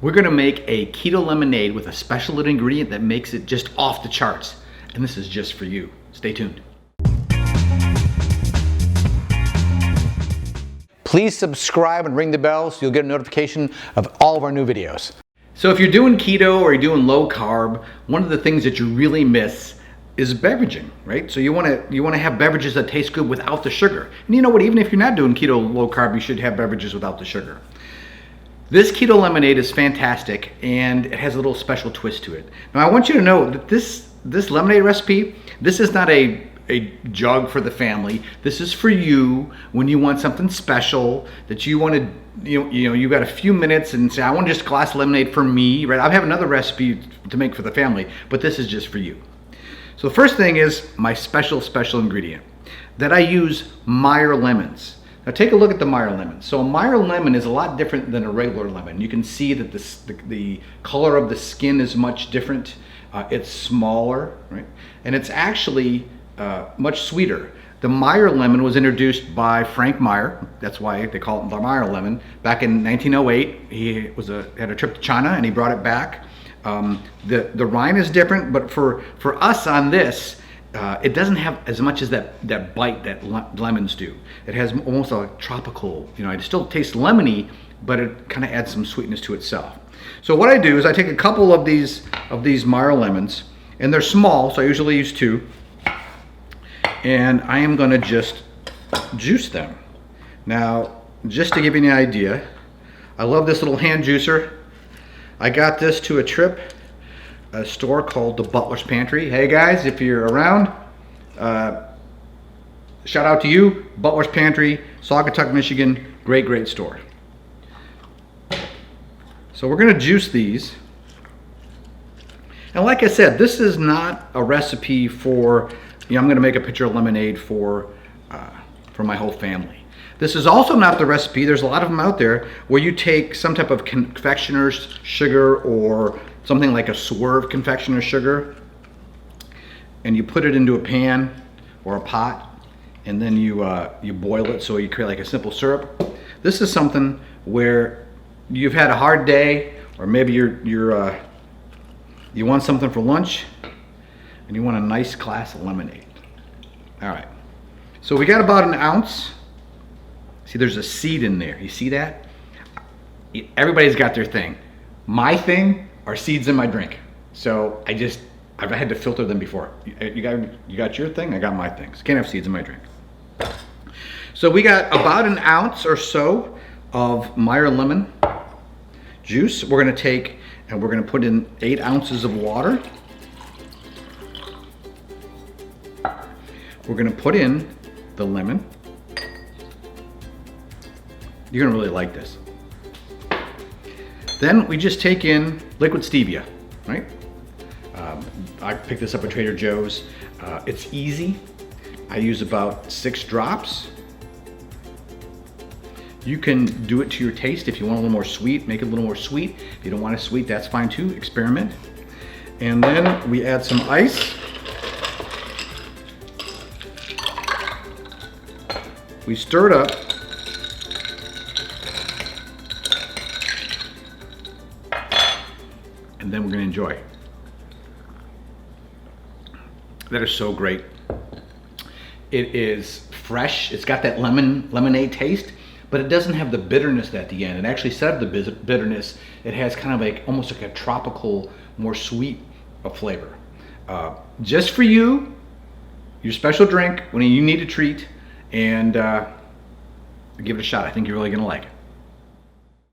We're gonna make a keto lemonade with a special little ingredient that makes it just off the charts. And this is just for you. Stay tuned. Please subscribe and ring the bell so you'll get a notification of all of our new videos. So if you're doing keto or you're doing low carb, one of the things that you really miss is beveraging, right? So you wanna have beverages that taste good without the sugar. And you know what, even if you're not doing keto low carb, you should have beverages without the sugar. This keto lemonade is fantastic and it has a little special twist to it. Now I want you to know that this lemonade recipe, this is not a jug for the family. This is for you when you want something special that you want to, you got a few minutes and say, I want just a glass of lemonade for me, right? I have another recipe to make for the family, but this is just for you. So the first thing is my special ingredient that I use Meyer lemons. Now take a look at the Meyer lemon. So a Meyer lemon is a lot different than a regular lemon. You can see that the color of the skin is much different. It's smaller, right? And it's actually much sweeter. The Meyer lemon was introduced by Frank Meyer. That's why they call it the Meyer lemon. Back in 1908, he had a trip to China and he brought it back. The rind is different, but for us on this, it doesn't have as much as that bite that lemons do. It has almost a tropical, it still tastes lemony, but it kind of adds some sweetness to itself. So what I do is I take a couple of these Meyer lemons, and they're small, so I usually use 2, and I am going to just juice them. Now, just to give you an idea, I love this little hand juicer. I got this to a store called the Butler's Pantry. Hey guys, if you're around, shout out to you, Butler's Pantry, Saugatuck, Michigan, great store. So we're gonna juice these. And like I said, this is not a recipe for, I'm gonna make a pitcher of lemonade for my whole family. This is also not the recipe, there's a lot of them out there, where you take some type of confectioner's sugar or something like a Swerve confectioner's sugar, and you put it into a pan or a pot, and then you boil it so you create like a simple syrup. This is something where you've had a hard day, or maybe you want something for lunch, and you want a nice glass of lemonade. All right, so we got about an ounce. See, there's a seed in there. You see that? Everybody's got their thing. My thing are seeds in my drink. So I've had to filter them before. You got your thing, I got my things. Can't have seeds in my drink. So we got about an ounce or so of Meyer lemon juice. We're gonna take and we're gonna put in 8 ounces of water. We're gonna put in the lemon. You're gonna really like this. Then we just take in liquid stevia, right? I picked this up at Trader Joe's. It's easy. I use about 6 drops. You can do it to your taste. If you want a little more sweet, make it a little more sweet. If you don't want it sweet, that's fine too, experiment. And then we add some ice. We stir it up. And then we're gonna enjoy. That is so great. It is fresh. It's got that lemonade taste, but it doesn't have the bitterness at the end. It actually, instead of the bitterness, it has kind of like almost like a tropical, more sweet flavor. Just for you, your special drink when you need a treat, and give it a shot. I think you're really gonna like it.